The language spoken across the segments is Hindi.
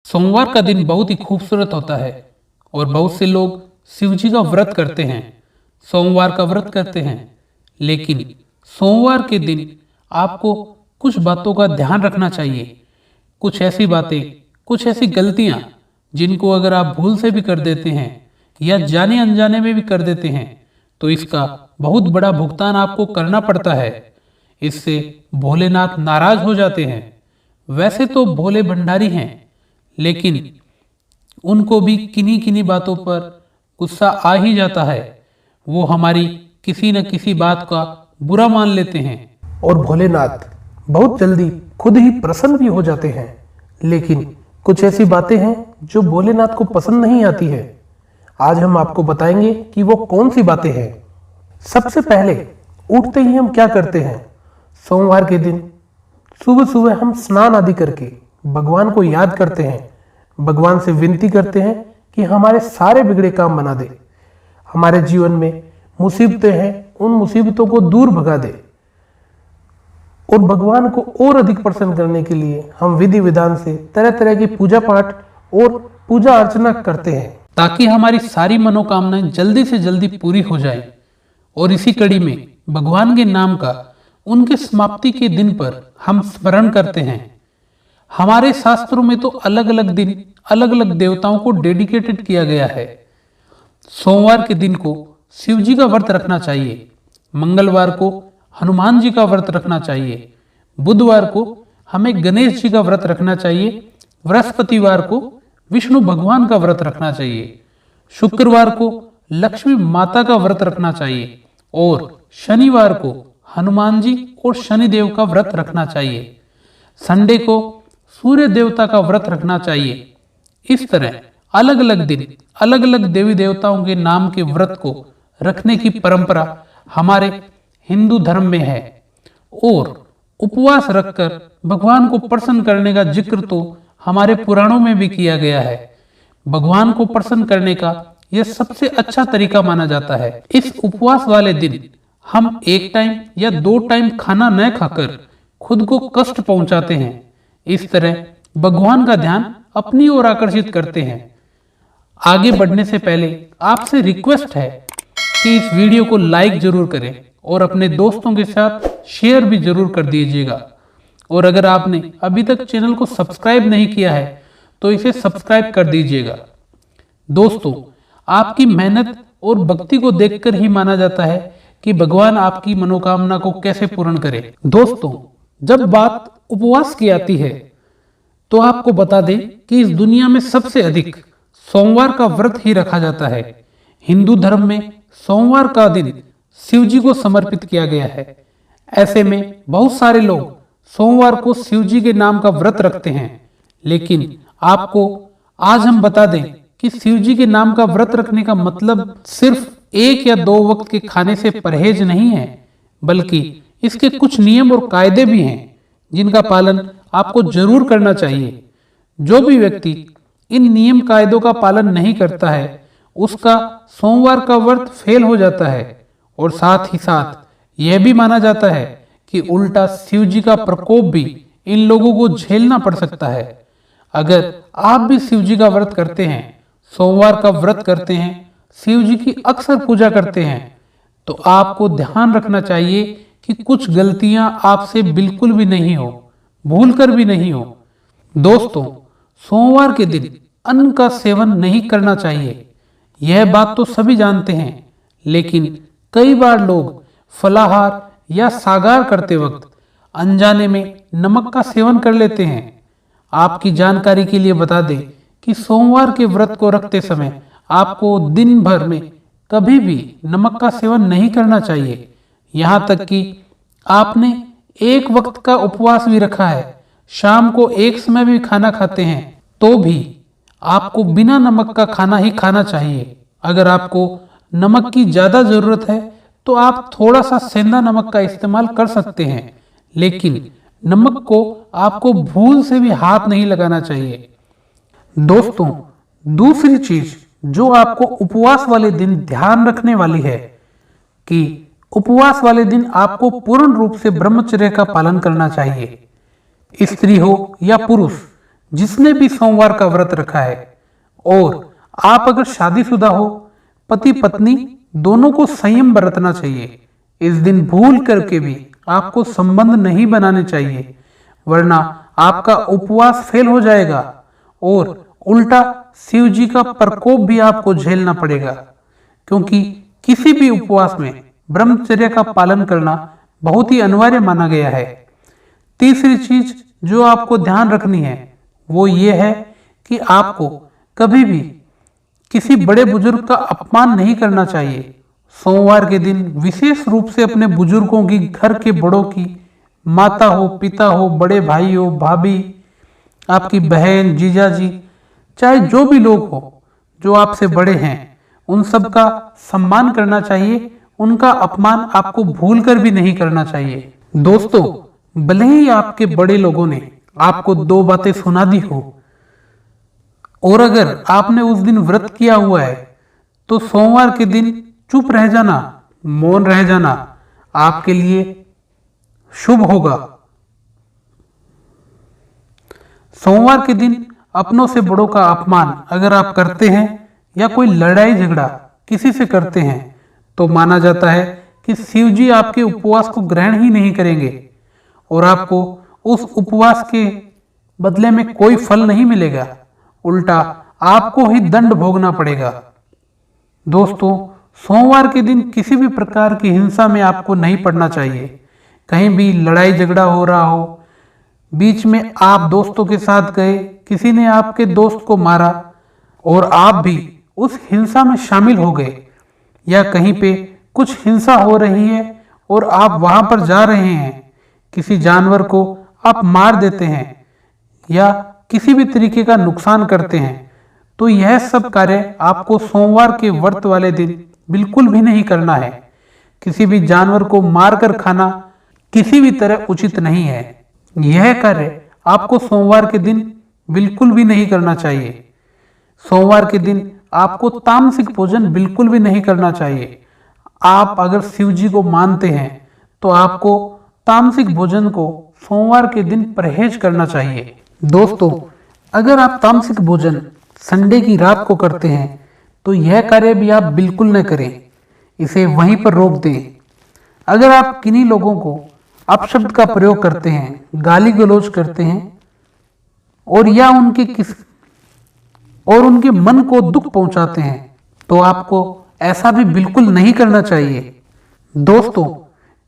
सोमवार का दिन बहुत ही खूबसूरत होता है और बहुत से लोग शिव जी का व्रत करते हैं, सोमवार का व्रत करते हैं। लेकिन सोमवार के दिन आपको कुछ बातों का ध्यान रखना चाहिए। कुछ ऐसी बातें, कुछ ऐसी गलतियां जिनको अगर आप भूल से भी कर देते हैं या जाने अनजाने में भी कर देते हैं तो इसका बहुत बड़ा भुगतान आपको करना पड़ता है। इससे भोलेनाथ नाराज हो जाते हैं। वैसे तो भोले भंडारी हैं, लेकिन उनको भी किन्हीं किन्हीं बातों पर गुस्सा आ ही जाता है। वो हमारी किसी न किसी बात का बुरा मान लेते हैं और भोलेनाथ बहुत जल्दी खुद ही प्रसन्न भी हो जाते हैं। लेकिन कुछ ऐसी बातें हैं जो भोलेनाथ को पसंद नहीं आती है। आज हम आपको बताएंगे कि वो कौन सी बातें हैं। सबसे पहले उठते ही हम क्या करते हैं? सोमवार के दिन सुबह सुबह हम स्नान आदि करके भगवान को याद करते हैं, भगवान से विनती करते हैं कि हमारे सारे बिगड़े काम बना दे, हमारे जीवन में मुसीबतें हैं उन मुसीबतों को दूर भगा दे। और भगवान को और अधिक प्रसन्न करने के लिए हम विधि विधान से तरह तरह की पूजा पाठ और पूजा अर्चना करते हैं ताकि हमारी सारी मनोकामनाएं जल्दी से जल्दी पूरी हो जाए। और इसी कड़ी में भगवान के नाम का उनके समाप्ति के दिन पर हम स्मरण करते हैं। हमारे शास्त्रों में तो अलग अलग दिन अलग अलग देवताओं को डेडिकेटेड किया गया है। सोमवार के दिन को शिव जी का व्रत रखना चाहिए, मंगलवार को हनुमान जी का व्रत रखना चाहिए, बुधवार को हमें गणेश जी का व्रत रखना चाहिए, बृहस्पतिवार को विष्णु भगवान का व्रत रखना चाहिए, शुक्रवार को लक्ष्मी माता का व्रत रखना चाहिए और शनिवार को हनुमान जी और शनिदेव का व्रत रखना चाहिए। संडे को सूर्य देवता का व्रत रखना चाहिए। इस तरह अलग अलग दिन अलग अलग देवी देवताओं के नाम के व्रत को रखने की परंपरा हमारे हिंदू धर्म में है। और उपवास रखकर भगवान को प्रसन्न करने का जिक्र तो हमारे पुराणों में भी किया गया है। भगवान को प्रसन्न करने का यह सबसे अच्छा तरीका माना जाता है। इस उपवास वाले दिन हम एक टाइम या 2 टाइम खाना न खाकर खुद को कष्ट पहुंचाते हैं। इस तरह भगवान का ध्यान अपनी ओर आकर्षित करते हैं। आगे बढ़ने से पहले आपसे रिक्वेस्ट है कि इस वीडियो को लाइक जरूर करें और अपने दोस्तों के साथ शेयर भी जरूर कर दीजिएगा। और अगर आपने अभी तक चैनल को सब्सक्राइब नहीं किया है तो इसे सब्सक्राइब कर दीजिएगा। दोस्तों, आपकी मेहनत और भक्ति को देखकर ही माना जाता है कि भगवान आपकी मनोकामना को कैसे पूर्ण करे। दोस्तों, जब बात उपवास की आती है तो आपको बता दें कि इस दुनिया में सबसे अधिक सोमवार का व्रत ही रखा जाता है। हिंदू धर्म में सोमवार का दिन शिव जी को समर्पित किया गया है। ऐसे में बहुत सारे लोग सोमवार को शिव जी के नाम का व्रत रखते हैं। लेकिन आपको आज हम बता दें कि शिव जी के नाम का व्रत रखने का मतलब सिर्फ 1 या 2 वक्त के खाने से परहेज नहीं है, बल्कि इसके कुछ नियम और कायदे भी हैं जिनका पालन आपको जरूर करना चाहिए। जो भी व्यक्ति इन नियम कायदों का पालन नहीं करता है उसका सोमवार का व्रत फेल हो जाता है। और साथ ही साथ यह भी माना जाता है कि उल्टा शिव जी का प्रकोप भी इन लोगों को झेलना पड़ सकता है। अगर आप भी शिव जी का व्रत करते हैं, सोमवार का व्रत करते हैं, शिव जी की अक्सर पूजा करते हैं, तो आपको ध्यान रखना चाहिए कि कुछ गलतियां आपसे बिल्कुल भी नहीं हो, भूल कर भी नहीं हो। दोस्तों, सोमवार के दिन अन्न का सेवन नहीं करना चाहिए। यह बात तो सभी जानते हैं, लेकिन कई बार लोग फलाहार या सागार करते वक्त अनजाने में नमक का सेवन कर लेते हैं। आपकी जानकारी के लिए बता दें कि सोमवार के व्रत को रखते समय आपको दिन भर में कभी भी नमक का सेवन नहीं करना चाहिए। यहाँ तक कि आपने एक वक्त का उपवास भी रखा है, शाम को एक समय भी खाना खाते हैं, तो भी आपको बिना नमक का खाना ही खाना चाहिए। अगर आपको नमक की ज्यादा जरूरत है तो आप थोड़ा सा सेंधा नमक का इस्तेमाल कर सकते हैं, लेकिन नमक को आपको भूल से भी हाथ नहीं लगाना चाहिए। दोस्तों, दूसरी चीज जो आपको उपवास वाले दिन ध्यान रखने वाली है कि उपवास वाले दिन आपको पूर्ण रूप से ब्रह्मचर्य का पालन करना चाहिए। स्त्री हो या पुरुष, जिसने भी सोमवार का व्रत रखा है। और आप अगर शादीशुदा हो, पति पत्नी दोनों को संयम बरतना चाहिए। इस दिन भूल करके भी आपको संबंध नहीं बनाने चाहिए, वरना आपका उपवास फेल हो जाएगा और उल्टा शिव जी का प्रकोप भी आपको झेलना पड़ेगा। क्योंकि किसी भी उपवास में ब्रह्मचर्य का पालन करना बहुत ही अनिवार्य माना गया है। तीसरी चीज जो आपको ध्यान रखनी है वो ये है कि आपको कभी भी किसी बड़े बुजुर्ग का अपमान नहीं करना चाहिए। सोमवार के दिन विशेष रूप से अपने बुजुर्गों की, घर के बड़ों की, माता हो, पिता हो, बड़े भाई हो, भाभी, आपकी बहन, जीजाजी, चाहे जो भी लोग हो जो आपसे बड़े हैं, उन सब का सम्मान करना चाहिए। उनका अपमान आपको भूल कर भी नहीं करना चाहिए। दोस्तों, भले ही आपके बड़े लोगों ने आपको दो बातें सुना दी हो, और अगर आपने उस दिन व्रत किया हुआ है, तो सोमवार के दिन चुप रह जाना, मौन रह जाना आपके लिए शुभ होगा। सोमवार के दिन अपनों से बड़ों का अपमान अगर आप करते हैं या कोई लड़ाई झगड़ा किसी से करते हैं, तो माना जाता है कि शिव जी आपके उपवास को ग्रहण ही नहीं करेंगे और आपको उस उपवास के बदले में कोई फल नहीं मिलेगा, उल्टा आपको ही दंड भोगना पड़ेगा। दोस्तों, सोमवार के दिन किसी भी प्रकार की हिंसा में आपको नहीं पड़ना चाहिए। कहीं भी लड़ाई झगड़ा हो रहा हो, बीच में आप दोस्तों के साथ गए, किसी ने आपके दोस्त को मारा और आप भी उस हिंसा में शामिल हो गए, या कहीं पे कुछ हिंसा हो रही है और आप वहां पर जा रहे हैं, किसी जानवर को आप मार देते हैं या किसी भी तरीके का नुकसान करते हैं, तो यह सब कार्य आपको सोमवार के व्रत वाले दिन बिल्कुल भी नहीं करना है। किसी भी जानवर को मारकर खाना किसी भी तरह उचित नहीं है। यह कार्य आपको सोमवार के दिन बिल्कुल भी नहीं करना चाहिए। सोमवार के दिन आपको तामसिक भोजन बिल्कुल भी नहीं करना चाहिए। आप अगर शिव जी को मानते हैं तो आपको तामसिक भोजन को सोमवार के दिन परहेज करना चाहिए। दोस्तों, अगर आप तामसिक भोजन संडे की रात को करते हैं तो यह कार्य भी आप बिल्कुल न करें, इसे वहीं पर रोक दें। अगर आप किन्हीं लोगों को अपशब्द का प्रयोग करते हैं, गाली गलौज करते हैं और या उनके मन को दुख पहुंचाते हैं, तो आपको ऐसा भी बिल्कुल नहीं करना चाहिए। दोस्तों,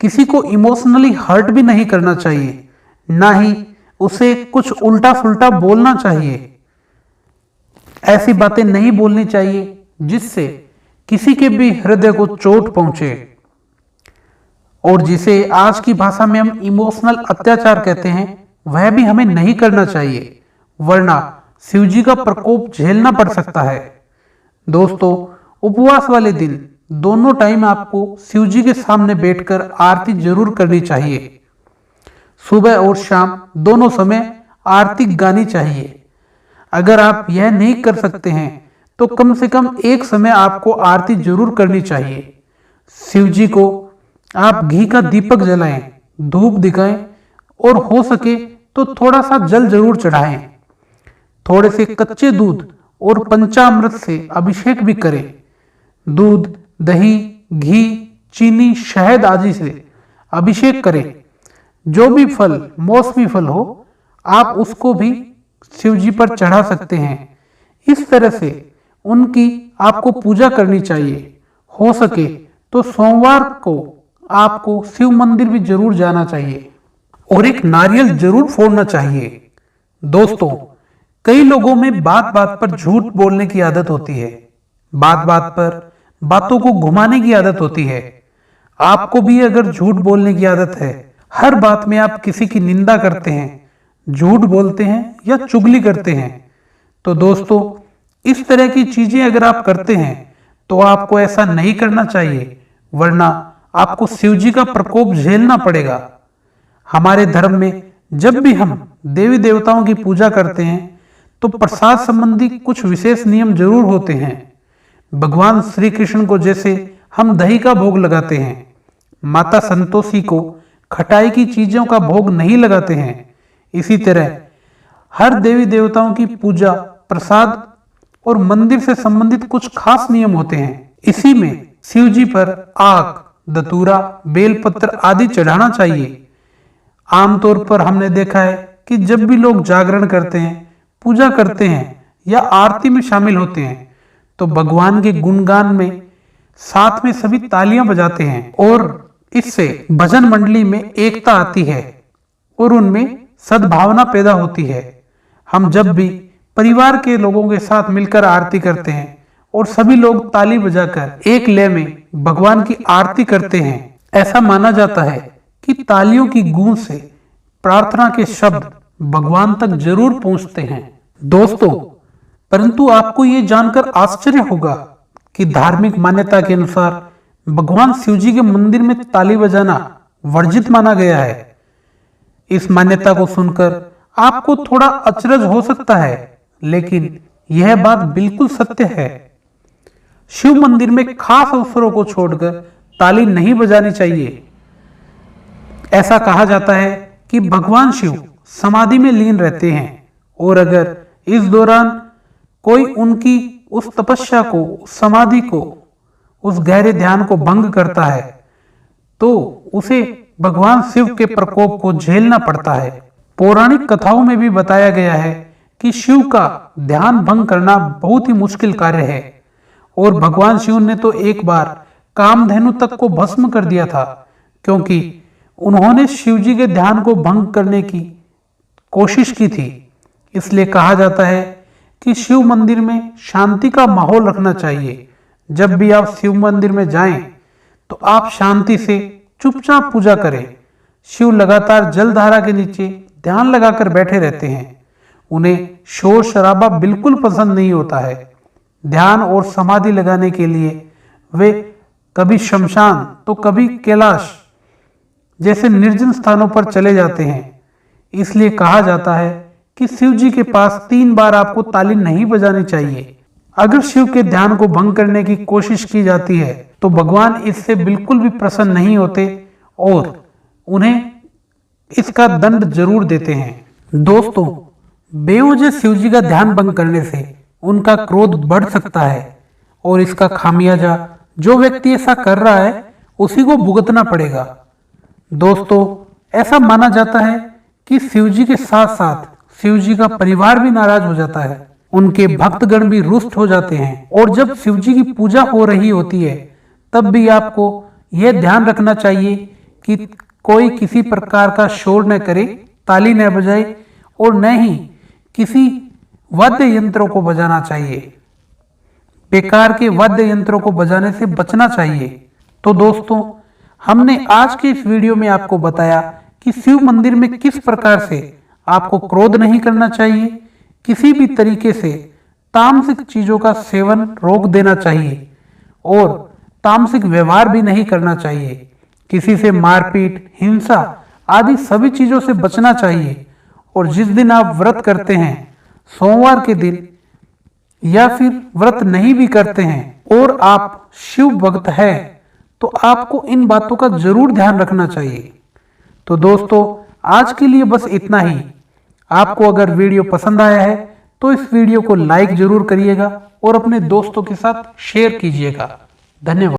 किसी को इमोशनली हर्ट भी नहीं करना चाहिए, ना ही उसे कुछ उल्टा सुल्टा बोलना चाहिए। ऐसी बातें नहीं बोलनी चाहिए जिससे किसी के भी हृदय को चोट पहुंचे, और जिसे आज की भाषा में हम इमोशनल अत्याचार कहते हैं, वह भी हमें नहीं करना चाहिए, वरना शिव जी का प्रकोप झेलना पड़ सकता है। दोस्तों, उपवास वाले दिन दोनों टाइम आपको शिव जी के सामने बैठकर आरती जरूर करनी चाहिए। सुबह और शाम दोनों समय आरती गानी चाहिए। अगर आप यह नहीं कर सकते हैं तो कम से कम एक समय आपको आरती जरूर करनी चाहिए। शिव जी को आप घी का दीपक जलाएं, धूप दिखाएं और हो सके तो थोड़ा सा जल जरूर चढ़ाएं। थोड़े से कच्चे दूध और पंचामृत से अभिषेक भी करें। दूध, दही, घी, चीनी, शहद आदि से अभिषेक करें। जो भी फल, मौसमी फल हो, आप उसको भी शिव जी पर चढ़ा सकते हैं। इस तरह से उनकी आपको पूजा करनी चाहिए। हो सके तो सोमवार को आपको शिव मंदिर भी जरूर जाना चाहिए और एक नारियल जरूर फोड़ना चाहिए। दोस्तों, कई लोगों में बात बात पर झूठ बोलने की आदत होती है। बात बात पर बातों को घुमाने की आदत होती है। आपको भी अगर झूठ बोलने की आदत है, हर बात में आप किसी की निंदा करते हैं, झूठ बोलते हैं या चुगली करते हैं, तो दोस्तों, इस तरह की चीजें अगर आप करते हैं तो आपको ऐसा नहीं करना चाहिए, वरना आपको शिव जी का प्रकोप झेलना पड़ेगा। हमारे धर्म में जब भी हम देवी देवताओं की पूजा करते हैं तो प्रसाद संबंधी कुछ विशेष नियम जरूर होते हैं। भगवान श्री कृष्ण को जैसे हम दही का भोग लगाते हैं, माता संतोषी को खटाई की चीजों का भोग नहीं लगाते हैं, इसी तरह हर देवी देवताओं की पूजा, प्रसाद और मंदिर से संबंधित कुछ खास नियम होते हैं। इसी में शिव जी पर आक, दतूरा, बेलपत्र आदि चढ़ाना चाहिए। आमतौर पर हमने देखा है कि जब भी लोग जागरण करते हैं, पूजा करते हैं या आरती में शामिल होते हैं तो भगवान के गुणगान में साथ में सभी तालियां बजाते हैं और इससे भजन मंडली में एकता आती है और उनमें सद्भावना पैदा होती है। हम जब भी परिवार के लोगों के साथ मिलकर आरती करते हैं और सभी लोग ताली बजाकर एक लय में भगवान की आरती करते हैं, ऐसा माना जाता है कि तालियों की गूंज से प्रार्थना के शब्द भगवान तक जरूर पहुंचते हैं। दोस्तों, परंतु आपको ये जानकर आश्चर्य होगा कि धार्मिक मान्यता के अनुसार भगवान शिव जी के मंदिर में ताली बजाना वर्जित माना गया है। इस मान्यता को सुनकर आपको थोड़ा अचरज हो सकता है, लेकिन यह बात बिल्कुल सत्य है। शिव मंदिर में खास अवसरों को छोड़कर ताली नहीं बजानी चाहिए। ऐसा कहा जाता है कि भगवान शिव समाधि में लीन रहते हैं और अगर इस दौरान कोई उनकी उस तपस्या को, उस समाधि को, उस गहरे ध्यान को भंग करता है तो उसे भगवान शिव के प्रकोप को झेलना पड़ता है। पौराणिक कथाओं में भी बताया गया है कि शिव का ध्यान भंग करना बहुत ही मुश्किल कार्य है और भगवान शिव ने तो एक बार कामधेनु तक को भस्म कर दिया था, क्योंकि उन्होंने शिव जी के ध्यान को भंग करने की कोशिश की थी। इसलिए कहा जाता है कि शिव मंदिर में शांति का माहौल रखना चाहिए। जब भी आप शिव मंदिर में जाएं तो आप शांति से चुपचाप पूजा करें। शिव लगातार जलधारा के नीचे ध्यान लगाकर बैठे रहते हैं। उन्हें शोर शराबा बिल्कुल पसंद नहीं होता है। ध्यान और समाधि लगाने के लिए वे कभी शमशान तो कभी कैलाश जैसे निर्जन स्थानों पर चले जाते हैं। इसलिए कहा जाता है कि शिव जी के पास 3 बार आपको ताली नहीं बजानी चाहिए। अगर शिव के ध्यान को भंग करने की कोशिश की जाती है तो भगवान इससे बिल्कुल भी प्रसन्न नहीं होते और उन्हें इसका दंड जरूर देते हैं। दोस्तों, बेवजह शिव जी का ध्यान भंग करने से उनका क्रोध बढ़ सकता है और इसका खामियाजा जो व्यक्ति ऐसा कर रहा है उसी को भुगतना पड़ेगा। दोस्तों, ऐसा माना जाता है कि शिव जी के साथ साथ शिव जी का परिवार भी नाराज हो जाता है। उनके भक्तगण भी रुष्ट हो जाते हैं और जब शिव जी की पूजा हो रही होती है तब भी आपको यह ध्यान रखना चाहिए कि कोई किसी प्रकार का शोर न करे, ताली न बजाए और न ही किसी वाद्य यंत्रों को बजाना चाहिए। बेकार के वाद्य यंत्रों को बजाने से बचना चाहिए। तो दोस्तों, हमने आज के इस वीडियो में आपको बताया कि शिव मंदिर में किस प्रकार से आपको क्रोध नहीं करना चाहिए, किसी भी तरीके से तामसिक चीजों का सेवन रोक देना चाहिए और तामसिक व्यवहार भी नहीं करना चाहिए। किसी से मारपीट, हिंसा आदि सभी चीजों से बचना चाहिए। और जिस दिन आप व्रत करते हैं, सोमवार के दिन या फिर व्रत नहीं भी करते हैं और आप शिव भक्त हैं तो आपको इन बातों का जरूर ध्यान रखना चाहिए। तो दोस्तों, आज के लिए बस इतना ही। आपको अगर वीडियो पसंद आया है तो इस वीडियो को लाइक जरूर करिएगा और अपने दोस्तों के साथ शेयर कीजिएगा। धन्यवाद।